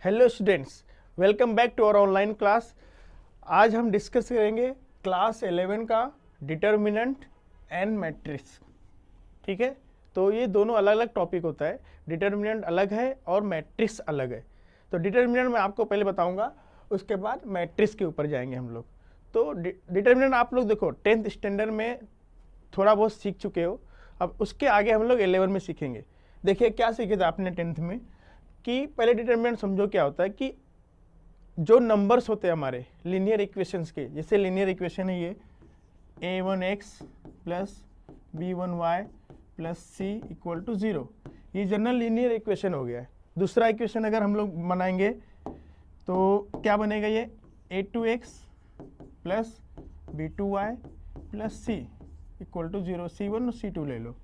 Hello students, welcome back to our online class. आज हम discuss करेंगे क्लास 11 का डिटर्मिनेंट एंड मैट्रिक्स। ठीक है, तो ये दोनों अलग अलग टॉपिक होता है। डिटर्मिनेंट अलग है और मैट्रिक्स अलग है। तो डिटर्मिनेंट मैं आपको पहले बताऊंगा, उसके बाद मैट्रिक्स के ऊपर जाएंगे हम लोग। तो डिटर्मिनेंट आप लोग देखो 10th स्टैंडर्ड में थोड़ा बहुत सीख चुके हो। अब उसके आगे हम लोग 11 में सीखेंगे। देखिए क्या सीखे थे आपने 10th में, कि पहले डिटर्मिनेंट समझो क्या होता है कि जो नंबर्स होते हैं हमारे लीनियर इक्वेशंस के, जैसे लीनियर इक्वेशन है ये a1x plus b1y plus c equal to 0, ये जनरल लीनियर इक्वेशन हो गया है। दूसरा इक्वेशन अगर हम लोग बनाएंगे तो क्या बनेगा, ये a2x plus b2y plus c equal to 0, c1 और c2 ले लो।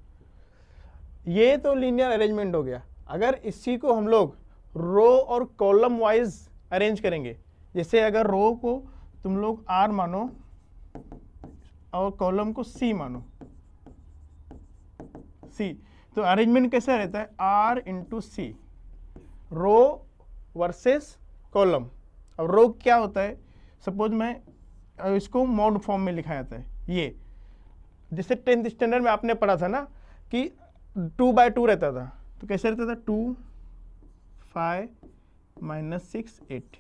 ये तो लीनियर अरेंजमेंट हो गया। अगर इसी को हम लोग रो और कॉलम वाइज अरेंज करेंगे, जैसे अगर रो को तुम लोग R मानो और कॉलम को C मानो, C, तो अरेंजमेंट कैसा रहता है, R इंटू सी, रो वर्सेस कॉलम। अब रो क्या होता है, सपोज मैं इसको मॉड फॉर्म में लिखा जाता है। ये जैसे 10th स्टैंडर्ड में आपने पढ़ा था ना कि 2/2 रहता था, तो कैसे रहता था, 2 5 -6 8।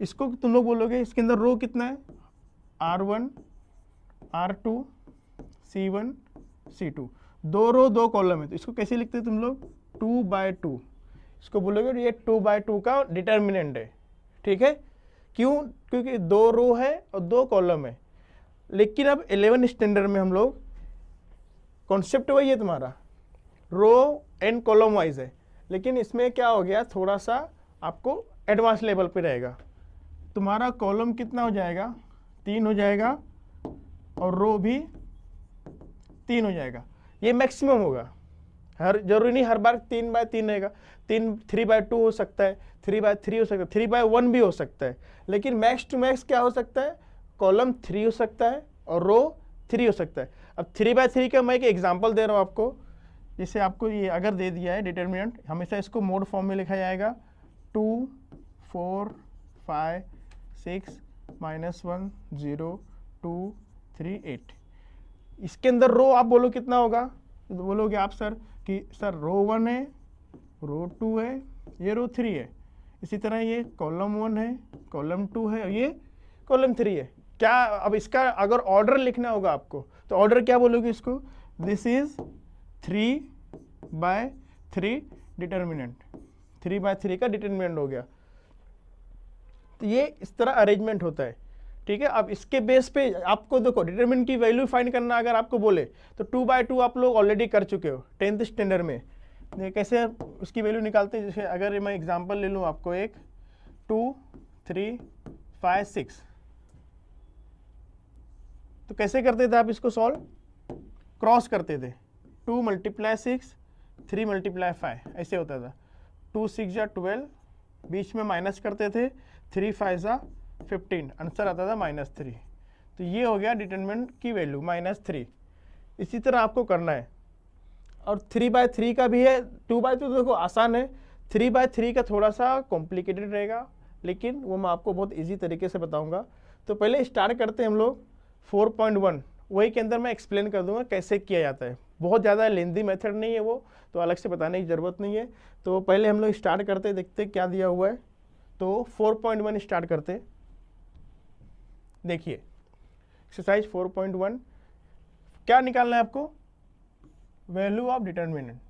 इसको तुम लोग बोलोगे इसके अंदर रो कितना है, R1 R2 C1 C2, 2 रो 2 कॉलम है। तो इसको कैसे लिखते हैं तुम लोग, 2/2। इसको बोलोगे ये 2/2 का डिटर्मिनेंट है। ठीक है, क्यों, क्योंकि 2 रो है और 2 कॉलम है। लेकिन अब 11 स्टैंडर्ड में हम लोग कॉन्सेप्ट वही है तुम्हारा, रो एंड कॉलम वाइज है, लेकिन इसमें क्या हो गया, थोड़ा सा आपको एडवांस लेवल पे रहेगा। तुम्हारा कॉलम कितना हो जाएगा, 3 हो जाएगा और रो भी 3 हो जाएगा। ये मैक्सिमम होगा, हर जरूरी नहीं हर बार 3/3 रहेगा। 3/2 हो सकता है, 3/3 हो सकता है, 3/1 भी हो सकता है। लेकिन मैक्स टू मैक्स क्या हो सकता है, कॉलम 3 हो सकता है और रो 3 हो सकता है। अब 3/3 का मैं एक एग्जाम्पल दे रहा हूँ आपको। जैसे आपको ये अगर दे दिया है डिटर्मिनेंट, हमेशा इसको मोड फॉर्म में लिखा जाएगा, 2 4 5 6 -1 0 2 3 8। इसके अंदर रो आप बोलो कितना होगा, तो बोलोगे आप सर कि सर रो 1 है, रो 2 है, ये रो 3 है। इसी तरह ये कॉलम 1 है, कॉलम 2 है और ये कॉलम 3 है। क्या अब इसका अगर ऑर्डर लिखना होगा आपको, तो ऑर्डर क्या बोलोगे इसको, दिस इज 3/3 डिटर्मिनेंट, 3/3 का डिटर्मिनेंट हो गया। तो ये इस तरह अरेंजमेंट होता है। ठीक है, अब इसके बेस पे आपको देखो डिटर्मिनेंट की वैल्यू फाइंड करना अगर आपको बोले तो 2/2 आप लोग ऑलरेडी कर चुके हो 10th स्टैंडर्ड में। कैसे उसकी वैल्यू निकालते हैं, जैसे अगर मैं एग्जांपल ले लूँ आपको, एक 2 3 5 6, तो कैसे करते थे आप इसको सॉल्व, क्रॉस करते थे, 2 × 6 3 × 5 ऐसे होता था। 2 6 × 12, बीच में माइनस करते थे, 3 5 × 15, आंसर आता था -3। तो ये हो गया डिटर्मिनेंट की वैल्यू -3। इसी तरह आपको करना है। और 3/3 का भी है, 2/2 तो देखो आसान है, 3/3 का थोड़ा सा कॉम्प्लिकेटेड रहेगा, लेकिन वो मैं आपको बहुत इजी तरीके से बताऊंगा। तो पहले स्टार्ट करते हैं हम लोग 4.1, वही के अंदर मैं एक्सप्लेन कर दूंगा कैसे किया जाता है। बहुत ज़्यादा लेंदी मेथड नहीं है वो, तो अलग से बताने की ज़रूरत नहीं है। तो पहले हम लोग स्टार्ट करते, देखते क्या दिया हुआ है। तो 4.1 स्टार्ट करते। देखिए एक्सरसाइज 4.1, क्या निकालना है आपको, वैल्यू ऑफ डिटर्मिनेंट।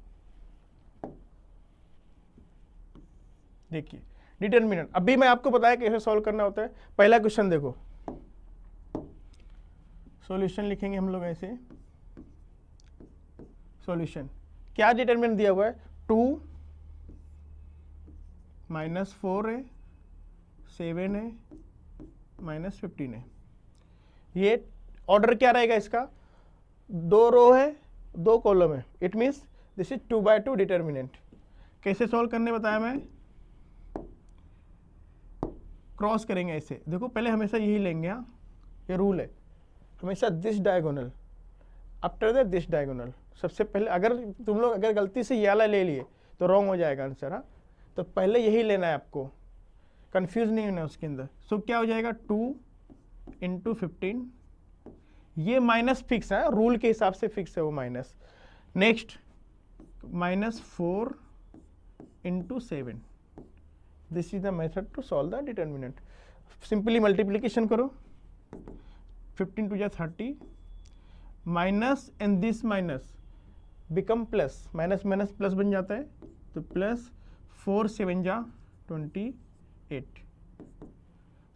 देखिए डिटर्मिनेंट, अभी मैं आपको बताया कैसे सॉल्व करना होता है। पहला क्वेश्चन देखो, सॉल्यूशन लिखेंगे हम लोग ऐसे, सॉल्यूशन क्या डिटर्मिनेंट दिया हुआ है, 2 -4 है, 7 है, -15 है। ये ऑर्डर क्या रहेगा इसका, 2 रो है 2 कॉलम है, it means this is 2/2 determinant. कैसे सॉल्व करने बताया मैं, क्रॉस करेंगे ऐसे। देखो पहले हमेशा यही लेंगे, हाँ ये रूल है, हमेशा this diagonal after the this diagonal. सबसे पहले अगर तुम लोग अगर गलती से ये वाला ले लिए तो रॉन्ग हो जाएगा आंसर। हाँ, तो पहले यही लेना है आपको, कंफ्यूज नहीं होना उसके अंदर। सो क्या हो जाएगा 2 इंटू 15, ये माइनस फिक्स है, रूल के हिसाब से फिक्स है वो minus. Next -4 into 7, this is the method to solve the determinant. Simply multiplication करो, 15 टू जा 30, minus and this minus become plus, minus minus plus बन जाता है, तो प्लस 4 7 जा 28,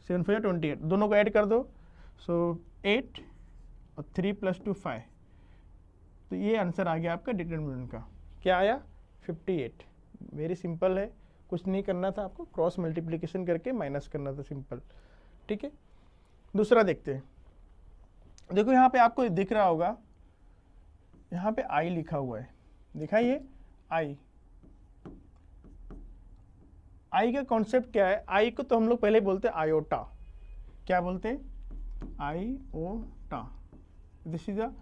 7 4 जा 28, दोनों को ऐड कर दो। सो 8 और 3 + 2 5, तो ये आंसर आ गया आपका डिटर्मिनेंट का। क्या आया? 58। वेरी सिंपल है, कुछ नहीं करना था आपको, क्रॉस मल्टीप्लिकेशन करके माइनस करना था, सिंपल। ठीक है, दूसरा देखते हैं। देखो यहाँ पे आपको दिख रहा होगा, यहाँ पे आई लिखा हुआ है, दिखा ये आई। आई का कॉन्सेप्ट क्या है? आई को तो हम लोग पहले बोलते हैं आयोटा। क्या बोलते हैं? Iota. This is the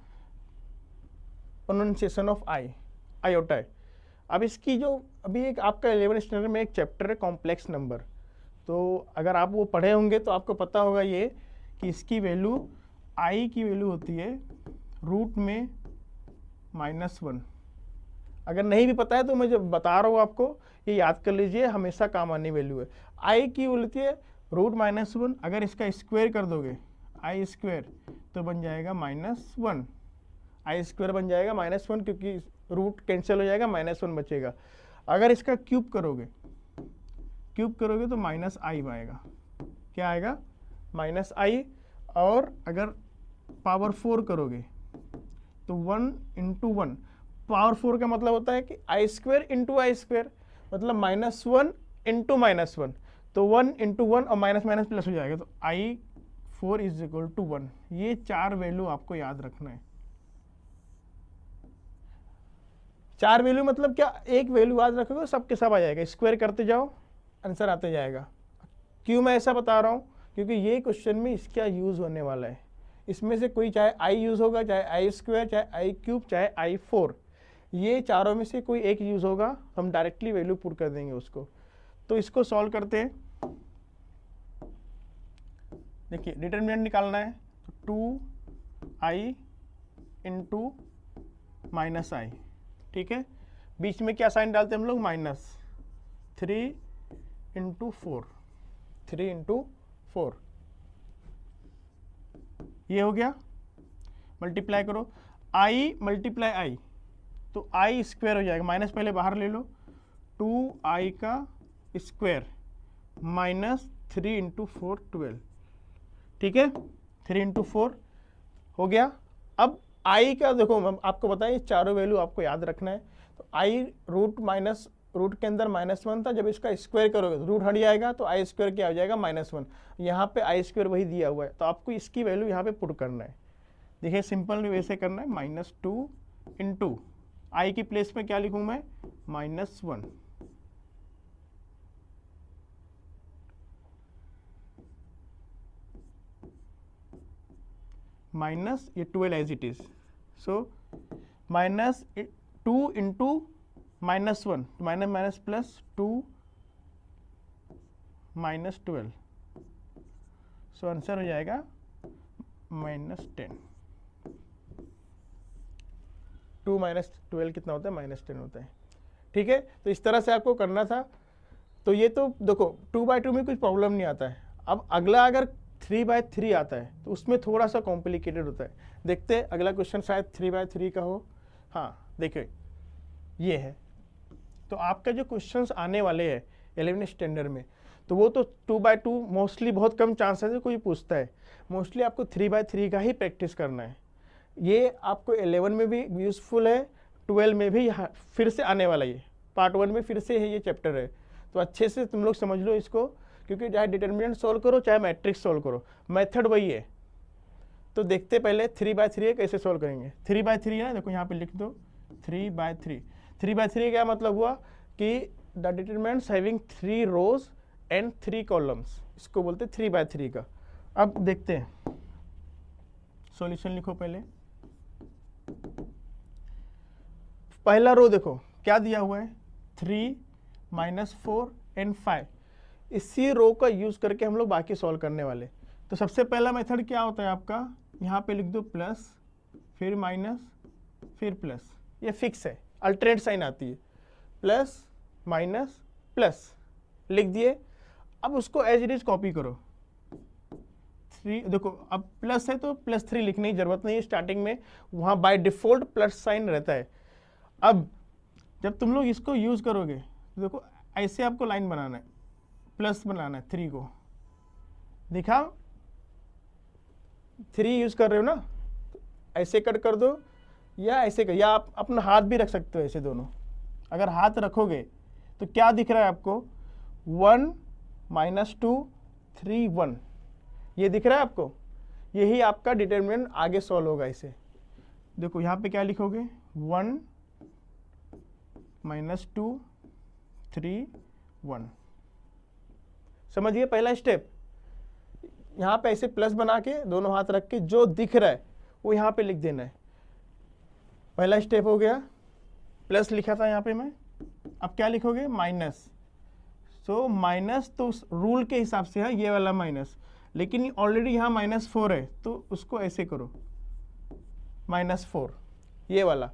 pronunciation of I, iota है। अब इसकी जो अभी एक आपका 11th स्टैंडर्ड में एक चैप्टर है कॉम्प्लेक्स नंबर, तो अगर आप वो पढ़े होंगे तो आपको पता होगा ये कि इसकी वैल्यू, आई की वैल्यू होती है रूट में -1। अगर नहीं भी पता है तो मैं जब बता रहा हूँ आपको, ये याद कर लीजिए, हमेशा काम आने वैल्यू है। आई की बोलती है रूट -1, अगर इसका स्क्वायर कर दोगे आई स्क्वायर तो बन जाएगा -1, आई स्क्वायर बन जाएगा -1, क्योंकि रूट कैंसिल हो जाएगा, -1 बचेगा। अगर इसका क्यूब करोगे तो -i आएगा। क्या आएगा? -i। और अगर पावर 4 करोगे तो 1 × 1, पावर 4 का मतलब होता है कि आई स्क्वायर इंटू आई स्क्वायर, मतलब -1 इंटू -1, तो 1 × 1 और माइनस माइनस प्लस हो जाएगा, तो i4 = 1। ये 4 वैल्यू आपको याद रखना है। 4 वैल्यू मतलब क्या? एक वैल्यू याद रखोगे सबके सब आ जाएगा, स्क्वायर करते जाओ आंसर आते जाएगा। क्यों मैं ऐसा बता रहा हूँ? क्योंकि ये क्वेश्चन में इसका यूज होने वाला है। इसमें से कोई चाहे आई यूज होगा, चाहे आई स्क्वायर, चाहे आई क्यूब, चाहे i4, ये चारों में से कोई एक यूज होगा, हम डायरेक्टली वैल्यू पुट कर देंगे उसको। तो इसको सॉल्व करते हैं। देखिए डिटर्मिनेंट निकालना है, तो 2i इंटू -i, ठीक है। बीच में क्या साइन डालते हैं हम लोग? -3 × 4, 3 × 4, ये हो गया। मल्टीप्लाई करो, i × i, तो i स्क्वायर हो जाएगा, माइनस पहले बाहर ले लो, 2i का स्क्वायर -3 × 4 12, ठीक है। 3 × 4 हो गया। अब i का देखो, आपको बताया चारों वैल्यू आपको याद रखना है। तो i रूट के अंदर -1 था, जब इसका स्क्वायर करोगे तो रूट हट जाएगा, तो आई स्क्वायर क्या हो जाएगा? -1। यहाँ पे आई स्क्वायर वही दिया हुआ है, तो आपको इसकी वैल्यू यहाँ पे पुट करना है। देखिए सिंपल वैसे करना है, -2 इंटू आई की प्लेस में क्या लिखूँ मैं? -1, माइनस ये 12 as it is, so -2 into -1, minus minus plus 2 -12, so answer हो जाएगा -10। 2 - 12 कितना होता है? -10 होता है, ठीक है। तो इस तरह से आपको करना था। तो ये तो देखो 2/2 में कुछ प्रॉब्लम नहीं आता है। अब अगला अगर 3/3 आता है तो उसमें थोड़ा सा कॉम्प्लिकेटेड होता है। देखते हैं अगला क्वेश्चन शायद 3/3 का हो। हाँ देखिए ये है, तो आपका जो क्वेश्चंस आने वाले हैं 11th स्टैंडर्ड में, तो वो तो 2/2 मोस्टली, बहुत कम चांसेस है कोई पूछता है। मोस्टली आपको 3/3 का ही प्रैक्टिस करना है। ये आपको 11 में भी यूज़फुल है, 12 में भी फिर से आने वाला है, पार्ट 1 में फिर से है ये चैप्टर है। तो अच्छे से तुम लोग समझ लो इसको, क्योंकि चाहे डिटर्मिनेंट सॉल्व करो चाहे मैट्रिक्स सॉल्व करो, मेथड वही है। तो देखते पहले 3/3 कैसे सॉल्व करेंगे। 3/3 है ना, देखो यहाँ पे लिख दो 3/3। 3/3 क्या मतलब हुआ कि the determinants having 3 rows and 3 columns, इसको बोलते 3/3 का। अब देखते हैं, सॉल्यूशन लिखो पहले। पहला रो देखो क्या दिया हुआ है, 3 - 4 एंड 5। इसी रो का यूज करके हम लोग बाकी सॉल्व करने वाले। तो सबसे पहला मेथड क्या होता है आपका, यहाँ पे लिख दो प्लस, फिर माइनस, फिर प्लस, ये फिक्स है, अल्टरनेट साइन आती है, प्लस माइनस प्लस लिख दिए। अब उसको एज इट इज कॉपी करो। 3 देखो, अब प्लस है तो +3 लिखने की जरूरत नहीं है स्टार्टिंग में, वहां बाय डिफॉल्ट प्लस साइन रहता है। अब जब तुम लोग इसको यूज करोगे तो देखो ऐसे आपको लाइन बनाना है, प्लस बनाना है 3 को, दिखा 3 यूज कर रहे हो ना, ऐसे कट कर दो या ऐसे कर, या आप अपना हाथ भी रख सकते हो ऐसे दोनों। अगर हाथ रखोगे तो क्या दिख रहा है आपको, 1 - 2 3 1, ये दिख रहा है आपको। यही आपका डिटरमिनेंट आगे सॉल्व होगा इसे। देखो यहाँ पे क्या लिखोगे, 1 - 2 3 1। समझिए पहला स्टेप, यहाँ पे ऐसे प्लस बना के दोनों हाथ रख के जो दिख रहा है वो यहाँ पे लिख देना है। पहला स्टेप हो गया, प्लस लिखा था यहाँ पे मैं, अब क्या लिखोगे, माइनस। सो माइनस तो रूल के हिसाब से है ये वाला माइनस, लेकिन ऑलरेडी यहाँ -4 है तो उसको ऐसे करो, -4 ये वाला।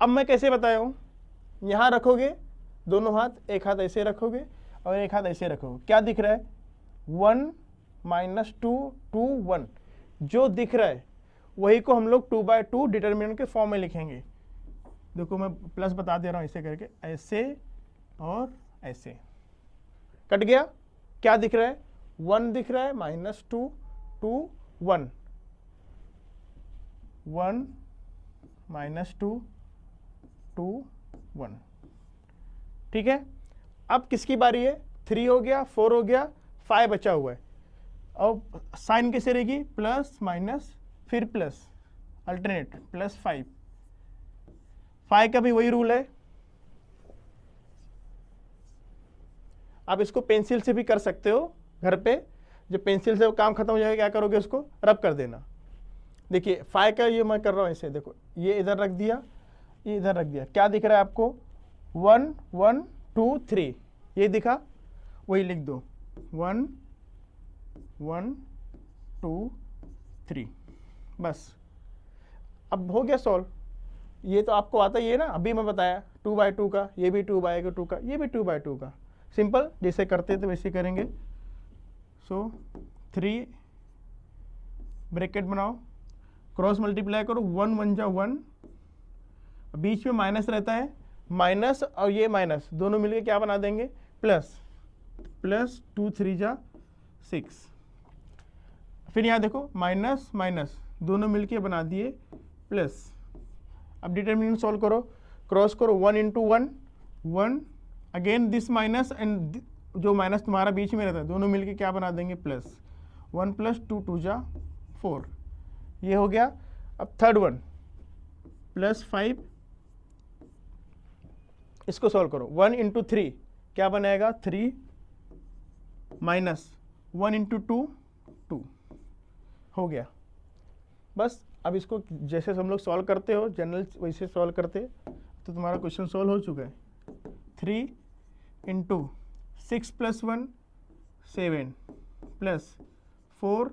अब मैं कैसे बताया हूँ, यहाँ रखोगे दोनों हाथ, एक हाथ ऐसे रखोगे और एक हाथ ऐसे रखोगे, क्या दिख रहा है, 1 - 2 2 1, जो दिख रहा है वही को हम लोग 2/2 डिटरमिनेंट के फॉर्म में लिखेंगे। देखो मैं प्लस बता दे रहा हूँ, ऐसे करके, ऐसे और ऐसे, कट गया। क्या दिख रहा है, 1 दिख रहा है, -2 2 1 1 -2 2 1, ठीक है। अब किसकी बारी है, 3 हो गया, 4 हो गया, 5 बचा हुआ है। अब साइन कैसे रहेगी, प्लस माइनस फिर प्लस, अल्टरनेट +5। 5 का भी वही रूल है। आप इसको पेंसिल से भी कर सकते हो घर पे, जब पेंसिल से काम खत्म हो जाएगा क्या करोगे, उसको रब कर देना। देखिए 5 का ये मैं कर रहा हूँ ऐसे, देखो ये इधर रख दिया, ये इधर रख दिया, क्या दिख रहा है आपको, 1 1 2 3, ये दिखा, वही लिख दो, 1 1 2 3, बस। अब हो गया सॉल्व। ये तो आपको आता ही है ना, अभी मैं बताया 2/2 का, ये भी 2/2 का, ये भी 2/2 का, सिंपल जैसे करते थे वैसे करेंगे। सो 3 ब्रैकेट बनाओ, क्रॉस मल्टीप्लाई करो, 1 1 जा 1, बीच में माइनस रहता है, माइनस और ये माइनस दोनों मिलके क्या बना देंगे, प्लस, प्लस 2 3 जा 6। फिर यहाँ देखो माइनस माइनस दोनों मिलके बना दिए प्लस। अब डिटरमिनेंट सॉल्व करो, क्रॉस करो, 1 × 1 1, अगेन दिस माइनस एंड जो माइनस तुम्हारा बीच में रहता है दोनों मिलके क्या बना देंगे, प्लस। 1 + 2 2 जा 4, ये हो गया। अब थर्ड वन, +5, इसको सॉल्व करो, 1 × 3 क्या बनाएगा, 3 माइनस 1 × 2 2, हो गया। बस अब इसको जैसे हम लोग सॉल्व करते हो जनरल वैसे सॉल्व करते तो तुम्हारा क्वेश्चन सॉल्व हो चुका है। 3 × 6 + 1 7 प्लस 4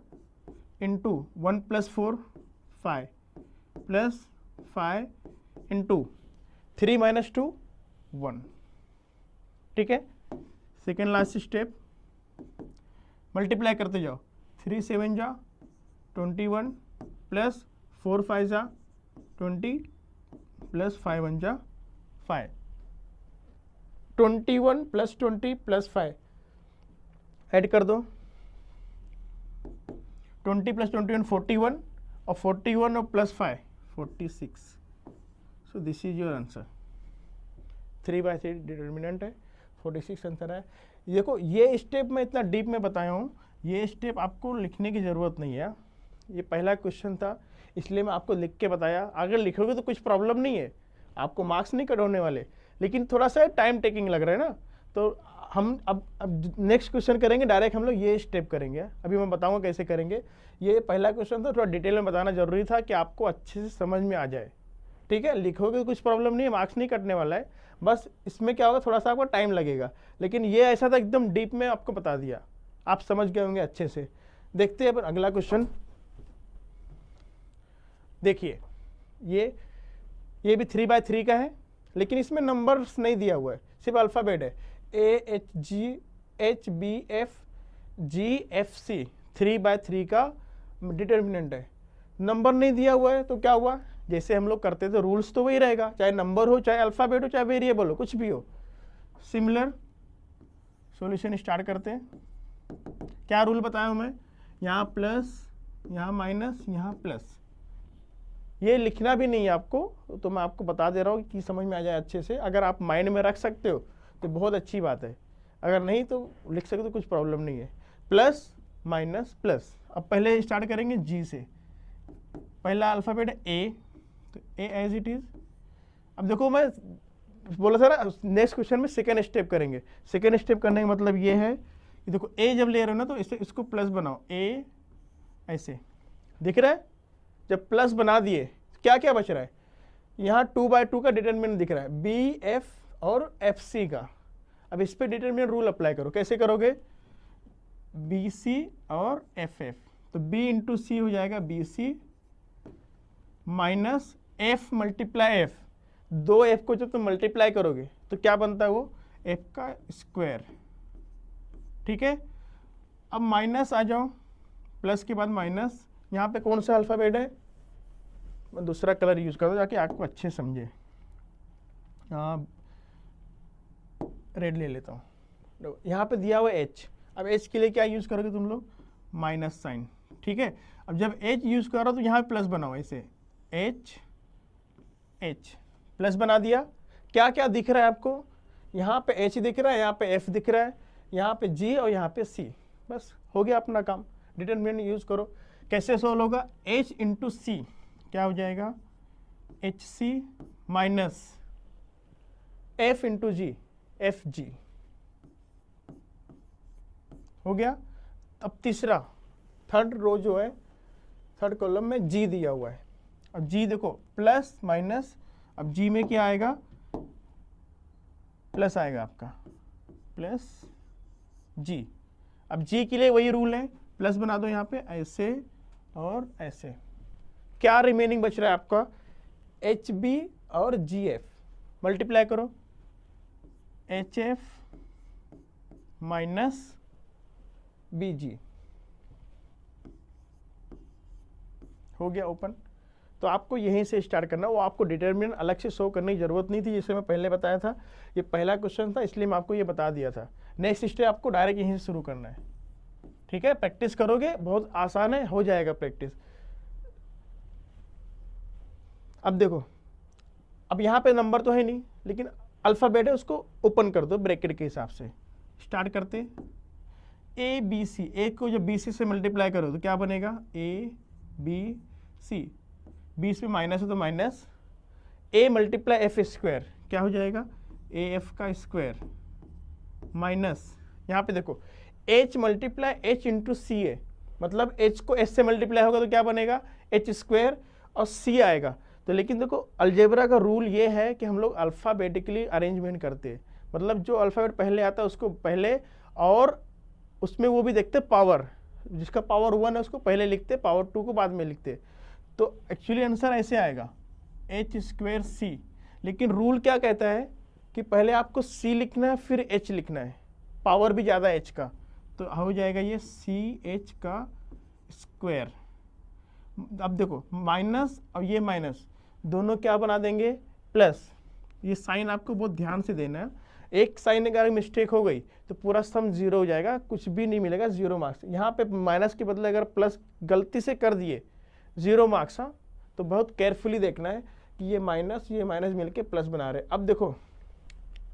× 1 + 4 5 प्लस 5 × 3 - 2 1, ठीक है। सेकेंड लास्ट स्टेप, मल्टीप्लाई करते जाओ, 3 7 जा 21 प्लस 4 5 जा 20 प्लस 5 1 जा 5, 21 + 20 + 5 ऐड कर दो, 20 + 21 41 और 41 और +5 46। So this is your answer. 3/3 determinant है, 46 आंसर है। देखो ये स्टेप मैं इतना डीप में बताया हूँ, ये स्टेप आपको लिखने की ज़रूरत नहीं है। ये पहला क्वेश्चन था इसलिए मैं आपको लिख के बताया। अगर लिखोगे तो कुछ प्रॉब्लम नहीं है, आपको मार्क्स नहीं कट होने वाले, लेकिन थोड़ा सा टाइम टेकिंग लग रहा है ना। तो हम अब नेक्स्ट क्वेश्चन करेंगे, डायरेक्ट हम लोग ये स्टेप करेंगे। अभी मैं बताऊंगा कैसे करेंगे। ये पहला क्वेश्चन था, थोड़ा डिटेल में बताना जरूरी था कि आपको अच्छे से समझ में आ जाए, ठीक है, लिखोगे कुछ प्रॉब्लम नहीं है, मार्क्स नहीं कटने वाला है, बस इसमें क्या होगा थोड़ा सा आपको टाइम लगेगा, लेकिन ये ऐसा था एकदम डीप में आपको बता दिया, आप समझ गए होंगे अच्छे से। देखते हैं अपन अगला क्वेश्चन। देखिए ये भी 3/3 का है, लेकिन इसमें नंबर्स नहीं दिया हुआ है, सिर्फ अल्फ़ाबेट है AHGHBFGFC 3/3 का डिटर्मिनेंट है, नंबर नहीं दिया हुआ है। तो क्या हुआ, जैसे हम लोग करते थे रूल्स तो वही रहेगा, चाहे नंबर हो, चाहे अल्फ़ाबेट हो, चाहे वेरिएबल हो, कुछ भी हो। सिमिलर सॉल्यूशन स्टार्ट करते हैं। क्या रूल बताया हूँ मैं, यहाँ प्लस, यहाँ माइनस, यहाँ प्लस, ये लिखना भी नहीं है आपको, तो मैं आपको बता दे रहा हूँ कि समझ में आ जाए अच्छे से। अगर आप माइंड में रख सकते हो तो बहुत अच्छी बात है, अगर नहीं तो लिख सकते हो, कुछ प्रॉब्लम नहीं है। Plus minus plus. अब पहले स्टार्ट करेंगे जी से, पहला अल्फ़ाबेट है ए, तो ए एज इट इज़। अब देखो मैं बोला था ना नेक्स्ट क्वेश्चन में सेकेंड स्टेप करेंगे, सेकेंड स्टेप करने का मतलब ये है कि देखो ए जब ले रहे हो ना तो इसको प्लस बनाओ, ए ऐसे दिख रहा है। जब प्लस बना दिए क्या क्या बच रहा है, यहाँ 2/2 का डिटरमिनेंट दिख रहा है, बी एफ और एफ सी का। अब इस पर डिटरमिनेंट रूल अप्लाई करो, कैसे करोगे, बी सी और एफ एफ, तो बी इंटू सी हो जाएगा B C minus F multiply F, 2 F को जब तुम मल्टीप्लाई करोगे तो क्या बनता है वो एफ का स्क्वायर। ठीक है, अब माइनस आ जाओ, प्लस के बाद माइनस, यहाँ पे कौन सा अल्फ़ाबेट है, मैं दूसरा कलर यूज़ करता हूँ ताकि आपको अच्छे समझे, रेड ले लेता हूँ। यहाँ पे दिया हुआ एच, अब एच के लिए क्या यूज़ करोगे तुम लोग, माइनस साइन। ठीक है, अब जब एच यूज़ करो तो यहाँ पे प्लस बनाओ, ऐसे एच एच प्लस बना दिया। क्या क्या दिख रहा है आपको, यहाँ पे एच दिख रहा है, यहाँ पे एफ दिख रहा है, यहाँ पे जी और यहाँ पे सी, बस हो गया अपना काम। डिटरमिनेंट यूज़ करो, कैसे सोल्व होगा, h इंटू सी क्या हो जाएगा, H C minus F into G, F G हो गया। अब तीसरा थर्ड रो जो है, थर्ड कॉलम में जी दिया हुआ है। अब जी देखो प्लस माइनस, अब जी में क्या आएगा, प्लस आएगा आपका, प्लस जी। अब जी के लिए वही रूल है, प्लस बना दो यहाँ पे ऐसे और ऐसे। क्या रिमेनिंग बच रहा है आपका, एच बी और जी एफ, मल्टीप्लाई करो, एच एफ माइनस बी जी, हो गया ओपन। तो आपको यहीं से स्टार्ट करना, वो आपको डिटरमिनेंट अलग से शो करने की जरूरत नहीं थी, जैसे मैं पहले बताया था, ये पहला क्वेश्चन था इसलिए मैं आपको ये बता दिया था। नेक्स्ट स्टेप आपको डायरेक्ट यहीं से शुरू करना है। ठीक है, प्रैक्टिस करोगे, बहुत आसान है, हो जाएगा प्रैक्टिस। अब देखो, अब यहाँ पे नंबर तो है नहीं, लेकिन अल्फ़ाबेट है, उसको ओपन कर दो ब्रैकेट के हिसाब से। स्टार्ट करते ए बी सी, ए को जब बी सी से मल्टीप्लाई करो तो क्या बनेगा, ए बी सी, बीस में माइनस है तो minus, A multiply F square क्या हो जाएगा, ए एफ का स्क्वायर माइनस, यहाँ पे देखो एच मल्टीप्लाई एच इंटू सी है, मतलब एच को एच से मल्टीप्लाई होगा तो क्या बनेगा, एच स्क्वायर और सी आएगा। तो लेकिन देखो अलजेब्रा का रूल ये है कि हम लोग अल्फ़ाबेटिकली अरेंजमेंट करते हैं, मतलब जो अल्फ़ाबेट पहले आता है उसको पहले, और उसमें वो भी देखते पावर, जिसका पावर 1 है उसको पहले लिखते, पावर 2 को बाद में लिखते। तो एक्चुअली आंसर ऐसे आएगा एच स्क्वायर सी, लेकिन रूल क्या कहता है कि पहले आपको सी लिखना है फिर एच लिखना है, पावर भी ज़्यादा एच का, तो हो जाएगा ये सी एच का स्क्वायर। अब देखो माइनस और ये माइनस दोनों क्या बना देंगे, प्लस। ये साइन आपको बहुत ध्यान से देना है, एक साइन अगर मिस्टेक हो गई तो पूरा सम जीरो हो जाएगा, कुछ भी नहीं मिलेगा, जीरो मार्क्स। यहाँ पे माइनस के बदले अगर प्लस गलती से कर दिए, जीरो मार्क्स। हाँ, तो बहुत केयरफुली देखना है कि ये माइनस मिलके प्लस बना रहे। अब देखो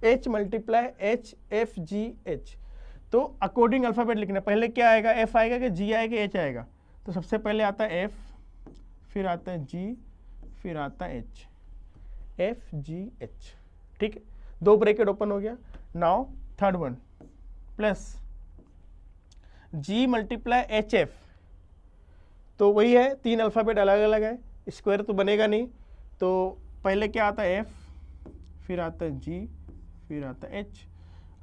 h multiply H F G H, तो अकॉर्डिंग अल्फ़ाबेट लिखना, पहले क्या आएगा, f आएगा कि g आएगा, h आएगा। तो सबसे पहले आता है f, फिर आता है g, फिर आता है h, f g h। ठीक है, 2 ब्रैकेट ओपन हो गया। Now third one plus g multiply H F, तो वही है, 3 अल्फ़ाबेट अलग अलग है, स्क्वायर तो बनेगा नहीं, तो पहले क्या आता है एफ, फिर आता है जी, फिर आता है एच।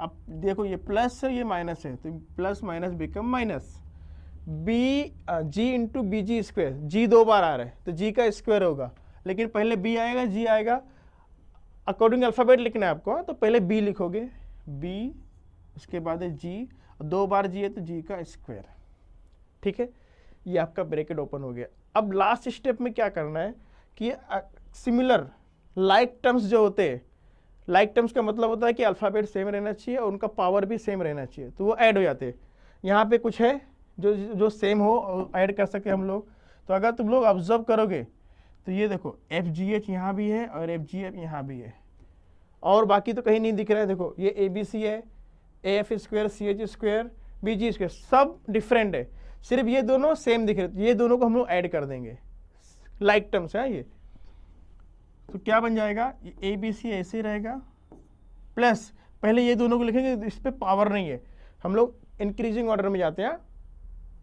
अब देखो ये प्लस है ये माइनस है, तो plus minus become minus. B G into B G square, G 2 बार आ रहा है तो जी का स्क्वायर होगा, लेकिन पहले बी आएगा जी आएगा, अकॉर्डिंग अल्फ़ाबेट लिखना है आपको, तो पहले बी लिखोगे, बी, उसके बाद है जी, 2 बार जी है तो जी का स्क्वायर। ठीक है, ये आपका ब्रैकेट ओपन हो गया। अब लास्ट स्टेप में क्या करना है कि सिमिलर लाइक टर्म्स जो होते हैं, लाइक टर्म्स का मतलब होता है कि अल्फ़ाबेट सेम रहना चाहिए और उनका पावर भी सेम रहना चाहिए, तो वो ऐड हो जाते हैं। यहाँ पे कुछ है जो सेम हो, ऐड कर सके हम लोग। तो अगर तुम लोग ऑब्जर्व करोगे तो ये देखो एफ जी एच यहाँ भी है और एफ जी एफ यहाँ भी है, और बाकी तो कहीं नहीं दिख रहा है। देखो ये ए बी सी है, A F square, C H square, B G square, सब डिफरेंट है, सिर्फ ये दोनों सेम दिख रहे, ये दोनों को हम लोग ऐड कर देंगे, लाइक टर्म्स है ये। तो क्या बन जाएगा, ए बी सी ऐसे ही रहेगा, प्लस पहले ये दोनों को लिखेंगे, इस पर पावर नहीं है, हम लोग इंक्रीजिंग ऑर्डर में जाते हैं,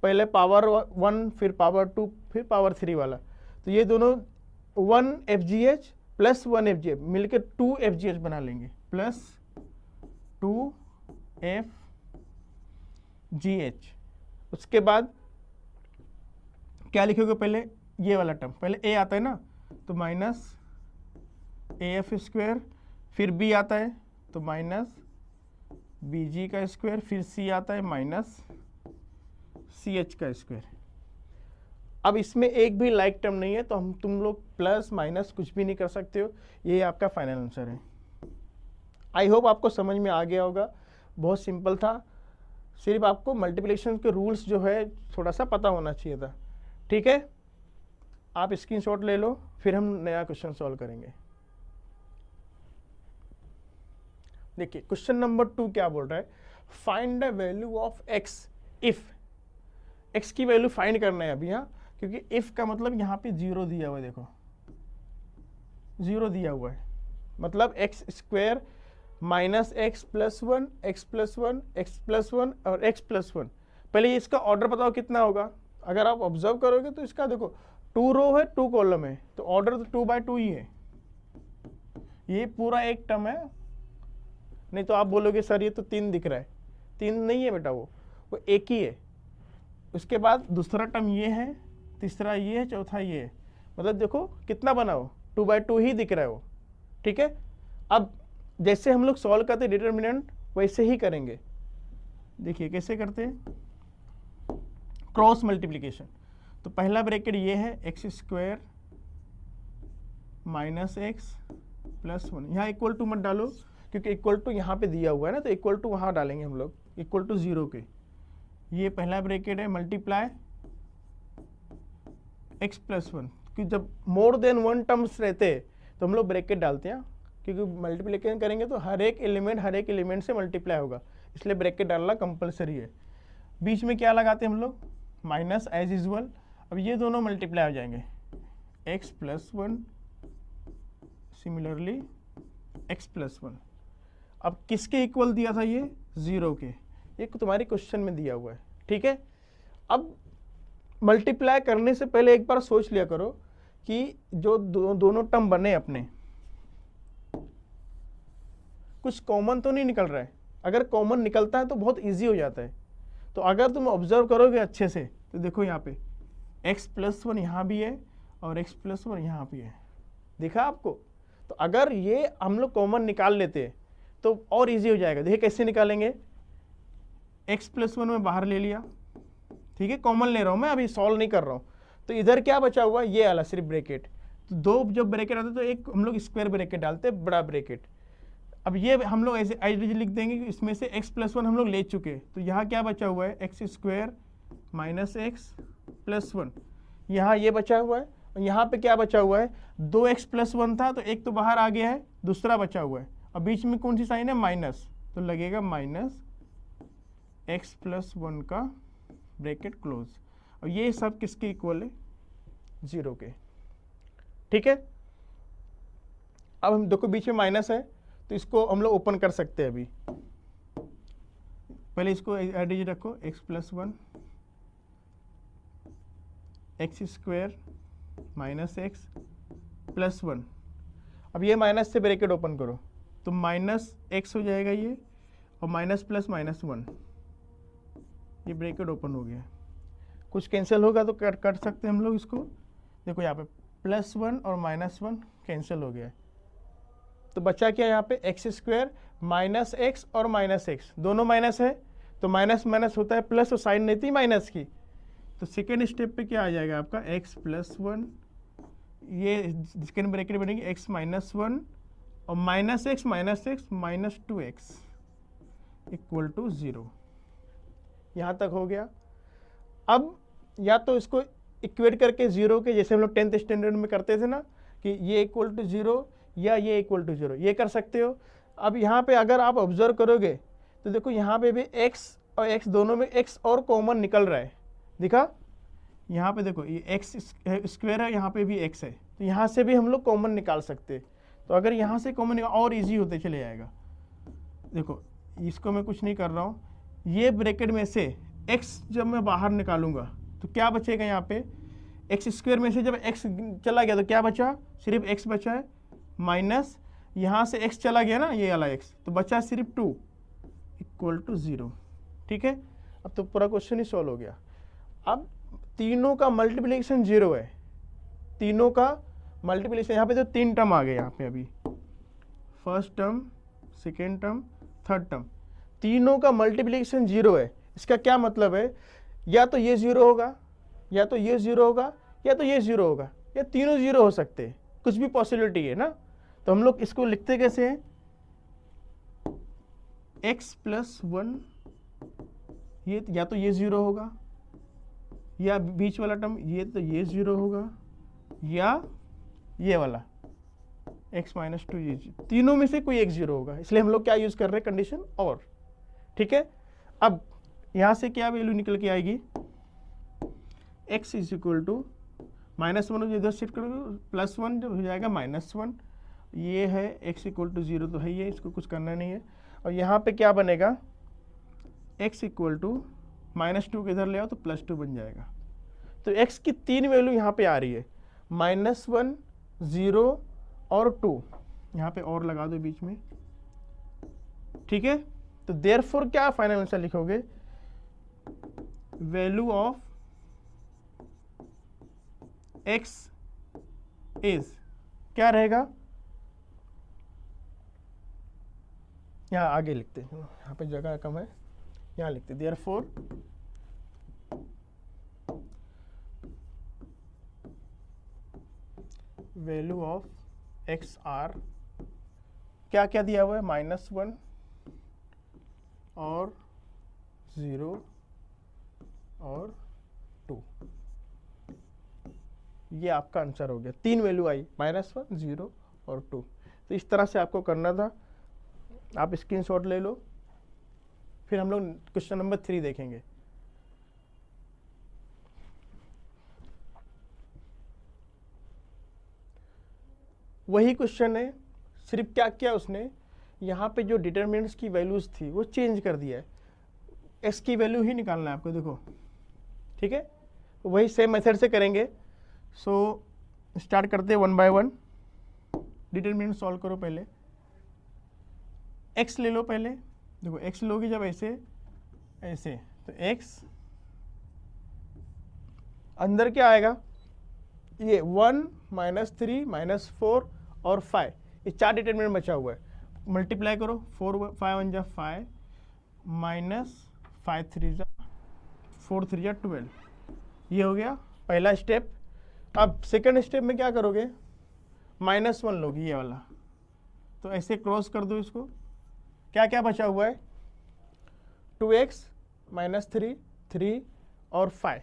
पहले पावर 1 फिर पावर 2 फिर पावर 3 वाला। तो ये दोनों 1 F G H plus 1 F G H मिलकर 2 एफ जी एच बना लेंगे, प्लस 2 एफ जी एच। उसके बाद क्या लिखोगे, पहले ये वाला टर्म, पहले ए आता है ना, तो माइनस ए एफ स्क्वायर, फिर बी आता है तो माइनस बी जी का स्क्वायर, फिर सी आता है माइनस सी एच का स्क्वायर। अब इसमें एक भी लाइक टर्म नहीं है, तो तुम लोग प्लस माइनस कुछ भी नहीं कर सकते हो, ये आपका फाइनल आंसर है। आई होप आपको समझ में आ गया होगा, बहुत सिंपल था, सिर्फ आपको मल्टीप्लिकेशन के रूल्स जो है थोड़ा सा पता होना चाहिए था। ठीक है, आप स्क्रीनशॉट ले लो, फिर हम नया क्वेश्चन सॉल्व करेंगे। देखिए क्वेश्चन नंबर 2 क्या बोल रहा है, find the value of x if, x की वैल्यू फाइंड करना है अभी यहाँ, क्योंकि इफ का मतलब यहाँ पे 0 दिया हुआ है, देखो 0 दिया हुआ है, मतलब x square minus x plus 1, x plus 1, x plus 1 और एक्स प्लस 1। पहले इसका ऑर्डर बताओ कितना होगा, अगर आप ऑब्जर्व करोगे तो इसका देखो 2 रो है 2 कॉलम है, तो ऑर्डर तो 2 बाय 2 ही है, ये पूरा एक टर्म है। नहीं तो आप बोलोगे सर ये तो 3 दिख रहा है, 3 नहीं है बेटा, वो एक ही है। उसके बाद दूसरा टर्म ये है, तीसरा ये है, चौथा ये है, मतलब देखो कितना बना हो, 2 बाय 2 ही दिख रहा है वो। ठीक है, अब जैसे हम लोग सॉल्व करते हैं डिटर्मिनेंट, वैसे ही करेंगे। देखिए कैसे करते हैं, क्रॉस मल्टीप्लिकेशन। तो पहला ब्रैकेट ये है x square minus x plus 1, यहाँ इक्वल टू मत डालो क्योंकि इक्वल टू यहाँ पे दिया हुआ है ना, तो इक्वल टू वहाँ डालेंगे हम लोग, इक्वल टू 0 के। ये पहला ब्रैकेट है, मल्टीप्लाई एक्स प्लस 1, क्योंकि जब मोर देन 1 टर्म्स रहते हैं तो हम लोग ब्रैकेट डालते हैं, क्योंकि मल्टीप्लिकेशन करेंगे तो हर एक एलिमेंट से मल्टीप्लाई होगा, इसलिए ब्रैकेट डालना कंपलसरी है। बीच में क्या लगाते हैं हम लोग, माइनस एज यूजुअल। अब ये दोनों मल्टीप्लाई हो जाएंगे, x plus 1 similarly x plus 1। अब किसके इक्वल दिया था ये, 0 के, ये तुम्हारे क्वेश्चन में दिया हुआ है। ठीक है, अब मल्टीप्लाई करने से पहले एक बार सोच लिया करो कि जो दोनों टर्म बने अपने, कुछ कॉमन तो नहीं निकल रहा है, अगर कॉमन निकलता है तो बहुत इजी हो जाता है। तो अगर तुम ऑब्जर्व करोगे अच्छे से तो देखो यहाँ पे x प्लस 1 यहाँ भी है और x प्लस 1 यहाँ भी है, देखा आपको। तो अगर ये हम लोग कॉमन निकाल लेते हैं तो और इजी हो जाएगा। देखिए कैसे निकालेंगे, x प्लस 1 में बाहर ले लिया, ठीक है, कॉमन ले रहा हूँ मैं, अभी सॉल्व नहीं कर रहा हूँ। तो इधर क्या बचा हुआ, ये वाला सिर्फ ब्रैकेट। तो दो जब ब्रैकेट आते तो एक हम लोग स्क्वायर ब्रैकेट डालते हैं, बड़ा ब्रैकेट। अब ये हम लोग ऐसे एज लिख देंगे कि इसमें से x प्लस 1 हम लोग ले चुके हैं, तो यहाँ क्या बचा हुआ है, x square minus x plus 1, यहाँ ये बचा हुआ है। और यहाँ पे क्या बचा हुआ है, 2x प्लस 1 था तो एक तो बाहर आ गया है, दूसरा बचा हुआ है। अब बीच में कौन सी साइन है, माइनस, तो लगेगा माइनस x प्लस 1 का ब्रैकेट क्लोज। और ये सब किसके इक्वल है, 0 के। ठीक है, अब हम देखो बीच में माइनस है तो इसको हम लोग ओपन कर सकते हैं। अभी पहले इसको एडिज रखो, x plus 1 x square minus x plus 1, अब ये माइनस से ब्रैकेट ओपन करो तो माइनस एक्स हो जाएगा ये, और माइनस प्लस माइनस 1, ये ब्रैकेट ओपन हो गया। कुछ कैंसिल होगा तो कर सकते हैं हम लोग इसको। देखो यहाँ पे +1 और -1 कैंसिल हो गया, तो बचा क्या यहाँ पे एक्स स्क्वायर माइनस एक्स और माइनस एक्स, दोनों माइनस है तो माइनस माइनस होता है प्लस, और साइन नहीं थी माइनस की, तो सेकेंड स्टेप पे क्या आ जाएगा आपका x +1, ये सेकेंड ब्रैकेट बनेगी x -1 और -x -2x = 0। यहाँ तक हो गया। अब या तो इसको इक्वेट करके 0 के, जैसे हम लोग 10th स्टैंडर्ड में करते थे ना कि ये = 0 या ये = 0, ये कर सकते हो। अब यहाँ पे अगर आप ऑब्जर्व करोगे तो देखो यहाँ पे भी x और x दोनों में x और कॉमन निकल रहा है, दिखा यहाँ पे देखो ये x स्क्वायर है, यहाँ पे भी x है, तो यहाँ से भी हम लोग कॉमन निकाल सकते हैं। तो अगर यहाँ से कॉमन और इजी होते चले जाएगा। देखो इसको मैं कुछ नहीं कर रहा हूँ, ये ब्रैकेट में से x जब मैं बाहर निकालूंगा तो क्या बचेगा, यहाँ पे एक्स स्क्वायर में से जब x चला गया तो क्या बचा, सिर्फ x बचा है, माइनस यहाँ से x चला गया ना, ये वाला x, तो बचा सिर्फ 2 = 0। ठीक है, अब तो पूरा क्वेश्चन ही सॉल्व हो गया। अब तीनों का मल्टीप्लिकेशन 0 है, तीनों का मल्टीप्लिकेशन, यहाँ पे तो 3 टर्म आ गए, यहाँ पे अभी first term, second term, third term, तीनों का मल्टीप्लिकेशन 0 है। इसका क्या मतलब है, या तो ये 0 होगा, या तो ये 0 होगा, या तो ये 0 होगा, या तीनों 0 हो सकते हैं, कुछ भी पॉसिबिलिटी है ना। तो हम लोग इसको लिखते कैसे हैं, x +1, ये या तो ये 0 होगा, या बीच वाला टर्म ये तो ये 0 होगा, या ये वाला x -2, ये तीनों में से कोई एक 0 होगा। इसलिए हम लोग क्या यूज कर रहे हैं, कंडीशन और। ठीक है, अब यहां से क्या वैल्यू निकल के आएगी, x = -1 इधर शिफ्ट करोगे, +1 जब हो जाएगा -1, ये है x = 0 तो है ये, इसको कुछ करना नहीं है। और यहाँ पे क्या बनेगा, x = -2 के इधर ले आओ तो +2 बन जाएगा। तो x की 3 वैल्यू यहाँ पे आ रही है, -1, 0 और 2, यहाँ पे और लगा दो बीच में। ठीक है, तो देयरफॉर क्या फाइनल आंसर लिखोगे, वैल्यू ऑफ x इज क्या रहेगा, यहाँ आगे लिखते हैं, यहाँ पे जगह कम है, यहाँ लिखते हैं therefore value of X are, क्या क्या दिया हुआ है, -1 और 0 और 2, ये आपका आंसर हो गया। 3 वैल्यू आई, -1, 0 और 2। तो इस तरह से आपको करना था, आप स्क्रीनशॉट ले लो, फिर हम लोग क्वेश्चन नंबर 3 देखेंगे। वही क्वेश्चन है, सिर्फ क्या किया उसने, यहाँ पे जो डिटरमिनेंट्स की वैल्यूज थी वो चेंज कर दिया है, एक्स की वैल्यू ही निकालना है आपको। देखो ठीक है, वही सेम मेथड से करेंगे। सो स्टार्ट करते हैं 1 बाय 1। डिटरमिनेंट सॉल्व करो, पहले एक्स ले लो पहले। देखो एक्स लोगे जब ऐसे ऐसे, तो एक्स अंदर क्या आएगा, ये 1 -3 -4 और 5, ये 4 डिटरमिनेंट बचा हुआ है। मल्टीप्लाई करो, 4 5 1 5 -5 3 4 3 12, ये हो गया पहला स्टेप। अब सेकंड स्टेप में क्या करोगे, -1 लोगे ये वाला, तो ऐसे क्रॉस कर दो इसको। क्या क्या बचा हुआ है, 2x -3 3 और 5,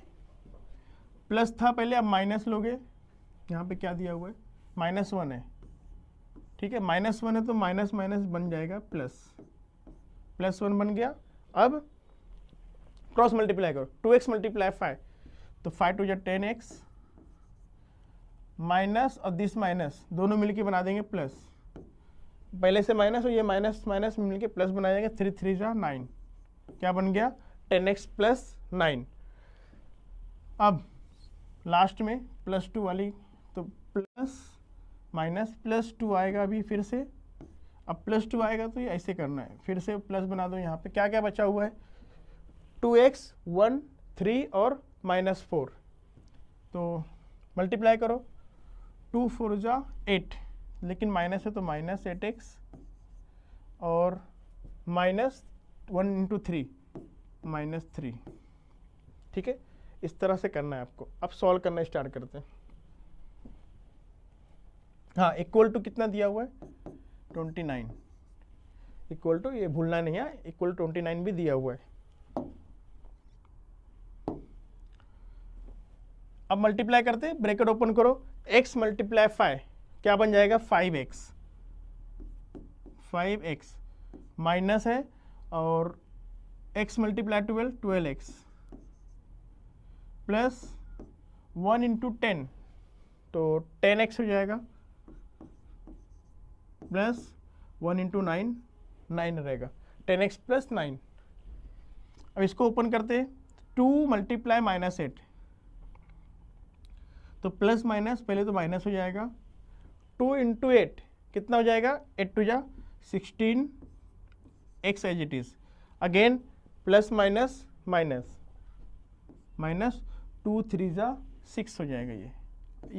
प्लस था पहले, अब माइनस लोगे। यहाँ पे क्या दिया हुआ है, -1 है, ठीक है, -1 है तो माइनस माइनस बन जाएगा प्लस, +1 बन गया। अब क्रॉस मल्टीप्लाई करो, 2x × 5, तो 5 2 10x, माइनस और दिस माइनस दोनों मिलके बना देंगे प्लस, पहले से माइनस और ये माइनस माइनस मिलके प्लस बना जाएगा, 3 3 9, क्या बन गया 10x + 9। अब लास्ट में +2 वाली, तो माइनस प्लस 2 आएगा अभी फिर से। अब प्लस 2 आएगा तो ये ऐसे करना है, फिर से प्लस बना दो। यहाँ पे क्या क्या बचा हुआ है, 2x 1 3 और -4, तो मल्टीप्लाई करो, 2 4 जा 8, लेकिन माइनस है तो -8x और -1 × 3 -3। ठीक है, इस तरह से करना है आपको। अब सॉल्व करना स्टार्ट करते हैं। हाँ, इक्वल टू कितना दिया हुआ है, 29, इक्वल टू, ये भूलना नहीं है, इक्वल 29 भी दिया हुआ है। अब मल्टीप्लाई करते हैं, ब्रैकेट ओपन करो, x × 5 क्या बन जाएगा, 5x, 5x माइनस है और x × 12 12x प्लस 1 × 10 तो 10x हो जाएगा, प्लस 1 × 9 9 रहेगा, 10x + 9। अब इसको ओपन करते हैं, 2 × -8 तो प्लस माइनस, पहले तो माइनस हो जाएगा, 2 × 8 कितना हो जाएगा, 8 2 जा 16 x as it is, again plus minus minus minus 2 3 जा 6 हो जाएगा, ये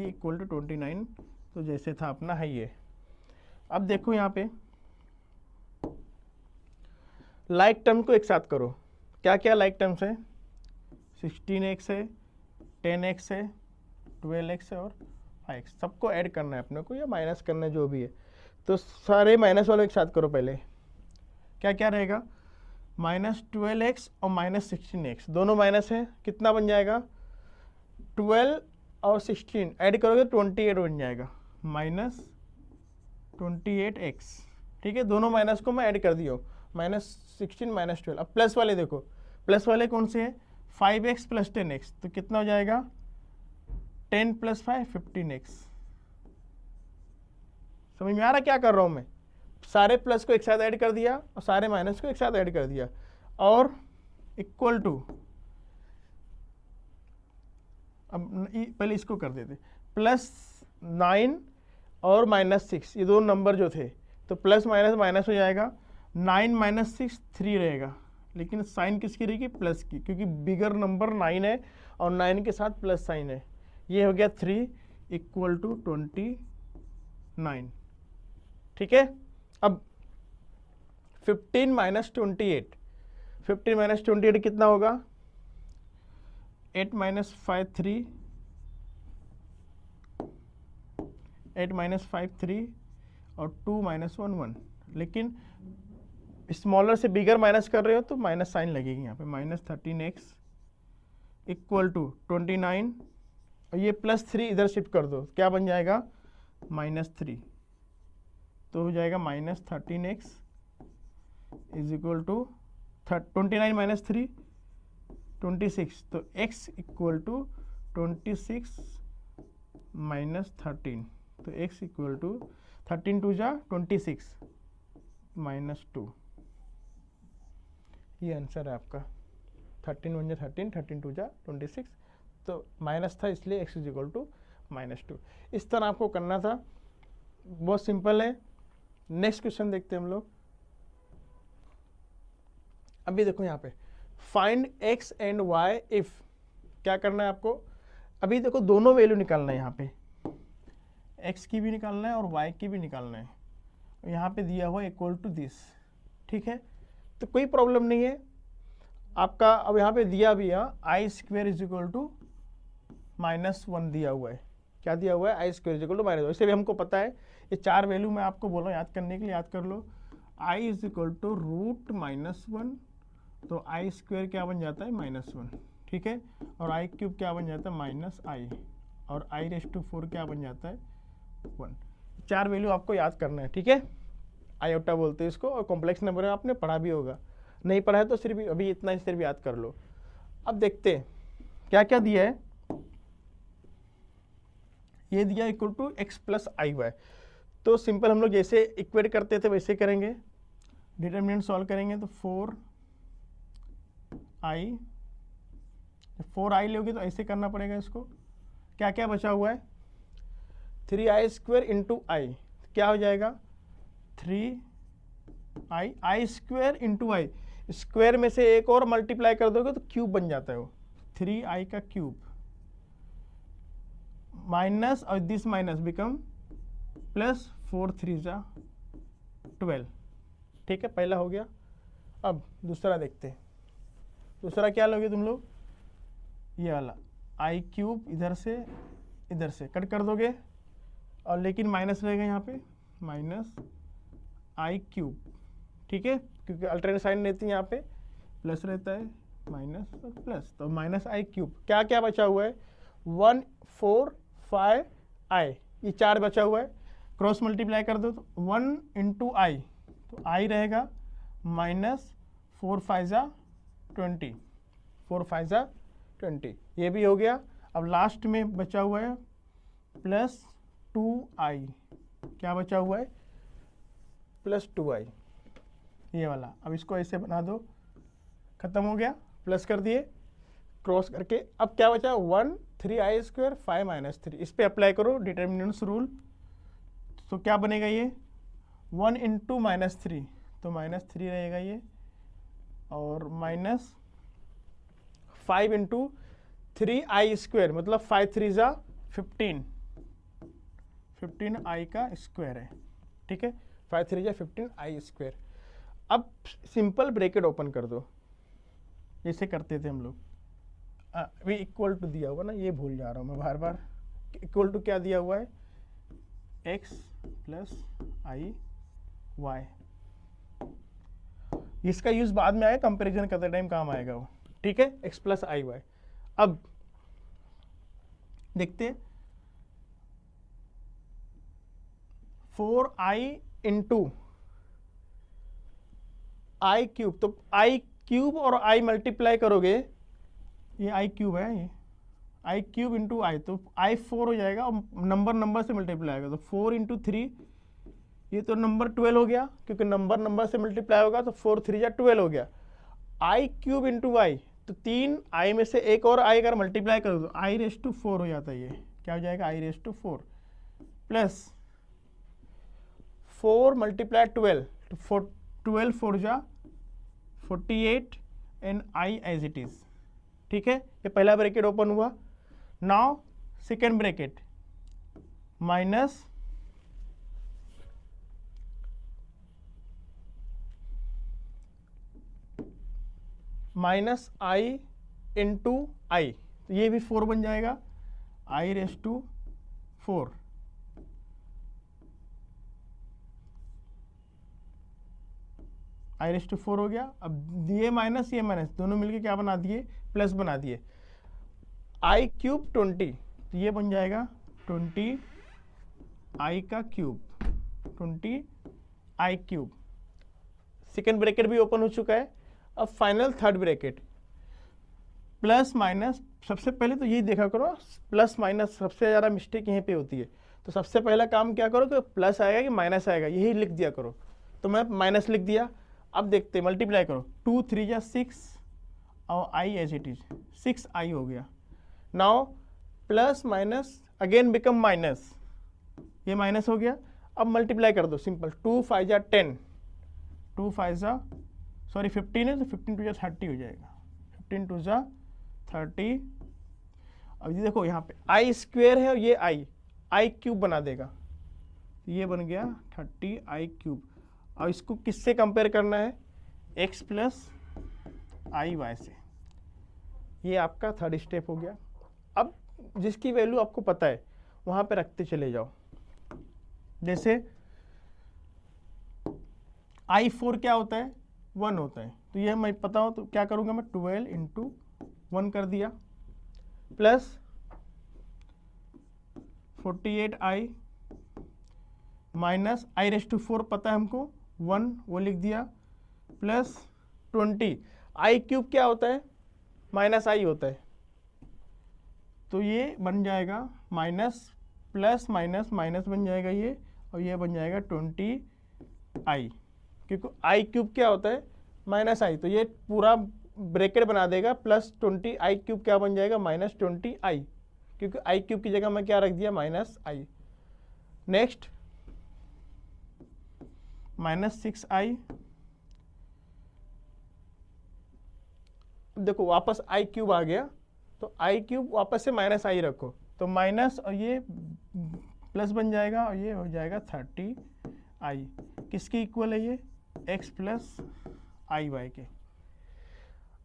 इक्वल टू 29, तो जैसे था अपना है ये। अब देखो यहाँ पे लाइक टर्म को एक साथ करो, क्या क्या लाइक टर्म्स है, 16x है, 10x है, 12x है और 5x, सबको ऐड करना है अपने को या माइनस करना है जो भी है। तो सारे माइनस वालों एक साथ करो पहले, क्या क्या रहेगा, -12x और -16x दोनों माइनस है, कितना बन जाएगा, 12 और 16 ऐड करोगे 28 बन जाएगा, -28x। ठीक है, दोनों माइनस को मैं ऐड कर दिया, -16 -12। अब प्लस वाले देखो, प्लस वाले कौन से हैं, 5x + 10x, तो कितना हो जाएगा, 10 + 5 15x। समझ में आ रहा क्या कर रहा हूं मैं, सारे प्लस को एक साथ ऐड कर दिया और सारे माइनस को एक साथ ऐड कर दिया, और इक्वल टू, अब पहले इसको कर देते, +9 और -6, ये दो नंबर जो थे, तो प्लस माइनस माइनस हो जाएगा, 9 - 6 3 रहेगा, लेकिन साइन किसकी रहेगी, प्लस की, क्योंकि बिगर नंबर 9 है और 9 के साथ प्लस साइन है। ये हो गया 3 इक्वल टू 29। ठीक है, अब 15 - 28, 15 - 28 कितना होगा, 8 - 5 3, 8 - 5 3 और 2 - 1 1, लेकिन स्मॉलर से बिगर माइनस कर रहे हो तो माइनस साइन लगेगी यहाँ पे, -13x इक्वल टू 29, और ये +3 इधर शिफ्ट कर दो, क्या बन जाएगा, -3, तो हो जाएगा -13x इज इक्वल टू 29 - 3 26, तो x इक्वल टू 26 - 13, तो x इक्वल टू 13 2 जा 26 -2, ये आंसर है आपका। 13 1 जा 13, 13 2 जा 26, तो माइनस था इसलिए x इज इक्वल टू -2। इस तरह आपको करना था, बहुत सिंपल है। नेक्स्ट क्वेश्चन देखते हैं हम लोग। अभी देखो यहाँ पे find x and y if, क्या करना है आपको, अभी देखो दोनों वैल्यू निकालना है, यहाँ पे x की भी निकालना है और y की भी निकालना है, यहाँ पे दिया हुआ इक्वल टू दिस। ठीक है, तो कोई प्रॉब्लम नहीं है आपका। अब यहाँ पे दिया भी है i² इज इक्वल टू -1 दिया हुआ है, क्या दिया हुआ है, i² इज इक्वल टू -1, इससे भी हमको पता है। ये चार वैल्यू मैं आपको बोला याद करने के लिए, याद कर लो, i इज इक्वल टू √-1, तो i² क्या बन जाता है, -1। ठीक है, और i³ क्या बन जाता है, -i, और i⁴ क्या बन जाता है, 1। चार वैल्यू आपको याद करना है। ठीक है, आयोटा बोलते हैं इसको, और कॉम्प्लेक्स नंबर आपने पढ़ा भी होगा, नहीं पढ़ा है तो सिर्फ अभी इतना ही सिर्फ याद कर लो। अब देखते हैं क्या क्या दिया है, ये दिया इक्वल टू x + iy, तो सिंपल हम लोग जैसे इक्वेट करते थे वैसे करेंगे, डिटर्मिनेंट सॉल्व करेंगे तो 4i लोगे तो ऐसे करना पड़ेगा इसको। क्या क्या बचा हुआ है, 3i² इंटू आई, क्या हो जाएगा 3i, i² इंटू आई, स्क्वायर में से एक और मल्टीप्लाई कर दोगे तो क्यूब बन जाता है वो, 3i का क्यूब माइनस और दिस माइनस बिकम प्लस 4 3 जा 12। ठीक है, पहला हो गया। अब दूसरा देखते हैं। दूसरा क्या लोगे तुम लोग, ये वाला i³ इधर से कट कर दोगे, और लेकिन माइनस रहेगा यहाँ पे, माइनस i³। ठीक है, क्योंकि अल्टरनेट साइन रहती है, यहाँ पे प्लस रहता है, माइनस और प्लस, तो माइनस i³। क्या क्या बचा हुआ है, 1 4 5 i, ये 4 बचा हुआ है, क्रॉस मल्टीप्लाई कर दो तो 1 इंटू आई, तो i रहेगा माइनस 4 5 जा 20, 4 5 जा 20, ये भी हो गया। अब लास्ट में बचा हुआ है प्लस 2i, क्या बचा हुआ है प्लस 2i, ये वाला। अब इसको ऐसे बना दो, खत्म हो गया, प्लस कर दिए क्रॉस करके। अब क्या बचा 1 3i² 5 माइनस 3, इस पे अप्लाई करो डिटर्मिनेंट्स रूल, तो क्या बनेगा ये 1 इंटू माइनस 3, तो माइनस 3 रहेगा ये, और माइनस 5 इंटू 3i² मतलब 5 3 जा 15, 15i का स्क्वायर है। ठीक है, 5 3 जा 15i²। अब सिंपल ब्रैकेट ओपन कर दो, जैसे करते थे हम लोग, भी इक्वल टू दिया हुआ ना, ये भूल जा रहा हूँ मैं बार बार, इक्वल टू क्या दिया हुआ है x प्लस आई वाई, इसका यूज बाद में आएगा, कंपैरिजन करते टाइम काम आएगा वो। ठीक है, x प्लस आई वाई। अब देखते 4i इंटू i³, तो i³ और i मल्टीप्लाई करोगे, ये i³ है, ये i³ इंटू आई, तो i4 हो जाएगा, और नंबर से मल्टीप्लाई होगा, तो 4 इंटू 3, ये तो नंबर 12 हो गया, क्योंकि नंबर से मल्टीप्लाई होगा, तो 4 3 जा 12 हो गया। i³ इंटू आई, तो 3 i में से एक और i अगर मल्टीप्लाई करो तो i⁴ हो जाता है, ये क्या हो जाएगा i⁴ प्लस 4 मल्टीप्लाई 12, तो 12 4 जा 48 and i as it is. ठीक है, ये पहला ब्रैकेट ओपन हुआ। Now second bracket minus i into I, तो ये भी 4 बन जाएगा, i⁴ i⁴ हो गया। अब ये माइनस दोनों मिलके क्या बना दिए, प्लस बना दिए, i³ 20, तो ये बन जाएगा 20i का क्यूब, 20i³। सेकेंड ब्रैकेट भी ओपन हो चुका है। अब final third bracket, plus minus, सबसे पहले तो यही देखा करो, प्लस माइनस सबसे ज़्यादा मिस्टेक यहीं पे होती है, तो सबसे पहला काम क्या करो कि प्लस आएगा कि माइनस आएगा, यही लिख दिया करो, तो मैं माइनस लिख दिया। अब देखते मल्टीप्लाई करो, 2 3 जा 6 और i as it is 6i हो गया। Now plus minus again become minus, ये माइनस हो गया। अब मल्टीप्लाई कर दो सिंपल, 2 5 जा 10, 2 5 जा सॉरी 15 है, तो 15 2 जा 30 हो जाएगा, 15 2 जा 30। अब ये देखो यहाँ पे i² है और ये i³ बना देगा, तो ये बन गया 30i³। और इसको किससे कंपेयर करना है, x प्लस आई वाई से, ये आपका थर्ड स्टेप हो गया। अब जिसकी वैल्यू आपको पता है वहाँ पे रखते चले जाओ, जैसे i4 क्या होता है 1 होता है, तो ये मैं पता हो तो क्या करूँगा मैं 12 इंटू 1 कर दिया, प्लस 48i माइनस i⁴ पता है हमको 1, वो लिख दिया, प्लस 20, i³ क्या होता है माइनस i होता है, तो ये बन जाएगा माइनस प्लस माइनस माइनस बन जाएगा ये, और ये बन जाएगा 20i, क्योंकि i³ क्या होता है माइनस i, तो ये पूरा ब्रैकेट बना देगा, प्लस 20i³ क्या बन जाएगा माइनस 20i, क्योंकि i³ की जगह मैं क्या रख दिया माइनस i। नेक्स्ट -6i, देखो वापस आई क्यूब आ गया, तो आई क्यूब वापस से माइनस आई रखो, तो माइनस और ये प्लस बन जाएगा और ये हो जाएगा 30i। किसकी इक्वल है ये? x प्लस आई वाई के।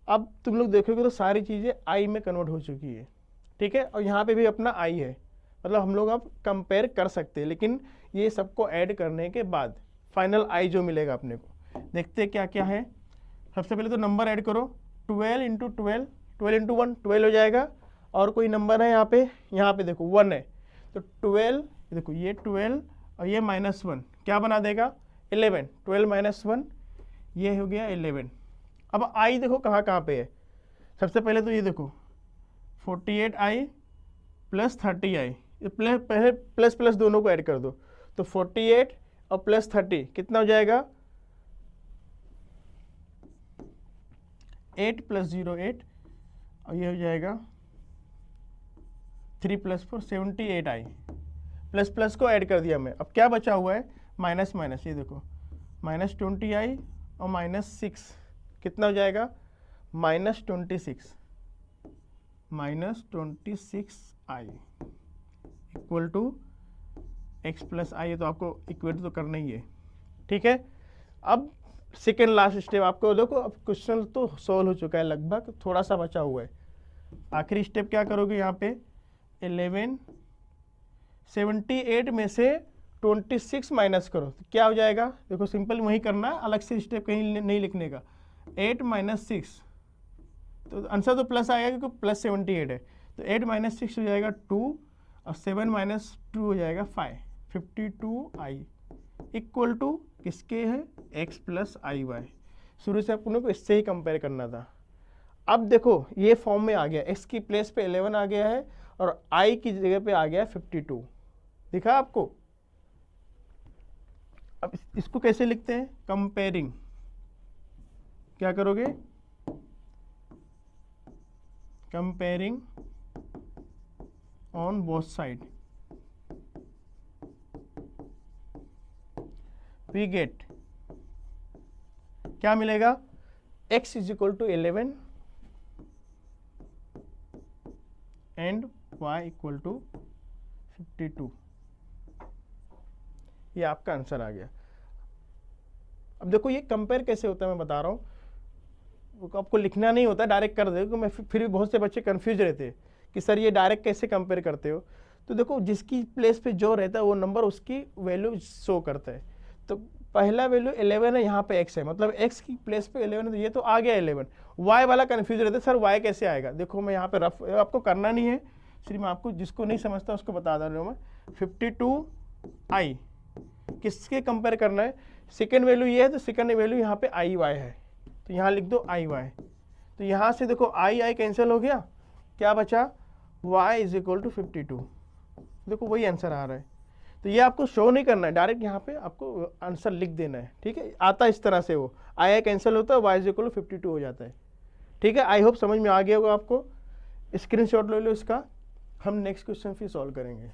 अब तुम लोग देखोगे तो सारी चीज़ें i में कन्वर्ट हो चुकी है, ठीक है, और यहाँ पे भी अपना i है, मतलब हम लोग अब कंपेयर कर सकते हैं, लेकिन ये सबको ऐड करने के बाद फाइनल i जो मिलेगा अपने को। देखते हैं क्या क्या है। सबसे पहले तो नंबर ऐड करो, 12 इंटू 12, 12 इंटू 1 12 हो जाएगा, और कोई नंबर है यहाँ पे देखो 1 है, तो 12, देखो ये 12 और ये -1 क्या बना देगा? 11, 12 माइनस 1 ये हो गया 11। अब आई देखो कहाँ कहाँ पे है। सबसे पहले तो ये देखो 48i प्लस 30i, पहले प्लस प्लस दोनों को ऐड कर दो, तो 48 और प्लस 30 कितना हो जाएगा? 8 प्लस 0 8, और ये हो जाएगा 3 प्लस 4 78i। प्लस प्लस को ऐड कर दिया मैं। अब क्या बचा हुआ है? माइनस माइनस, ये देखो -20i और -6 कितना हो जाएगा? -26, -26i equal to x plus I. तो आपको इक्वेट तो करना ही है, ठीक है। अब सेकेंड लास्ट स्टेप आपको देखो, अब क्वेश्चन तो सॉल्व हो चुका है लगभग, थोड़ा सा बचा हुआ है। आखिरी स्टेप क्या करोगे? यहाँ पे 11, 78 में से 26 माइनस करो, तो क्या हो जाएगा? देखो सिंपल वही करना है, अलग से स्टेप कहीं नहीं लिखने का। 8 माइनस 6, तो आंसर तो प्लस आएगा क्योंकि प्लस 78 है, तो 8 माइनस 6 हो जाएगा 2, और 7 माइनस 2 हो जाएगा 5, 52i इक्वल टू किसके है? x प्लस आई वाई। शुरू से अपने को इससे ही कंपेयर करना था। अब देखो ये फॉर्म में आ गया, x की प्लेस पे 11 आ गया है और i की जगह पे आ गया 52, दिखा आपको। अब इसको कैसे लिखते हैं? कंपेयरिंग। क्या करोगे? Comparing on both side, we get क्या मिलेगा? x is equal to 11 and y equal to 52। ये आपका आंसर आ गया। अब देखो ये कंपेयर कैसे होता है मैं बता रहा हूँ, आपको लिखना नहीं होता, डायरेक्ट कर दे, मैं फिर भी बहुत से बच्चे कंफ्यूज रहते हैं कि सर ये डायरेक्ट कैसे कंपेयर करते हो। तो देखो जिसकी प्लेस पे जो रहता है वो नंबर उसकी वैल्यू शो करता है। तो पहला वैल्यू 11 है, यहाँ पे x है, मतलब x की प्लेस पे 11 है, तो ये तो आ गया 11। y वाला कंफ्यूज रहता है, सर y कैसे आएगा? देखो मैं यहाँ पे रफ, आपको करना नहीं है, सिर्फ मैं आपको जिसको नहीं समझता उसको बता दे रहा हूँ मैं। 52i किसके कंपेयर करना है? सेकेंड वैल्यू ये है, तो सेकेंड वैल्यू यहाँ पे आई वाई है, तो यहाँ लिख दो आई वाई। तो यहाँ से देखो आई आई कैंसिल हो गया, क्या बचा? y is equal to 52। देखो वही आंसर आ रहा है। तो ये आपको शो नहीं करना है, डायरेक्ट यहाँ पे आपको आंसर लिख देना है, ठीक है। आता है इस तरह से, वो आई आई कैंसिल होता है, y इज इक्वल टू 52 हो जाता है, ठीक है। आई होप समझ में आ गया होगा आपको। स्क्रीनशॉट ले लो इसका, हम नेक्स्ट क्वेश्चन फिर सॉल्व करेंगे।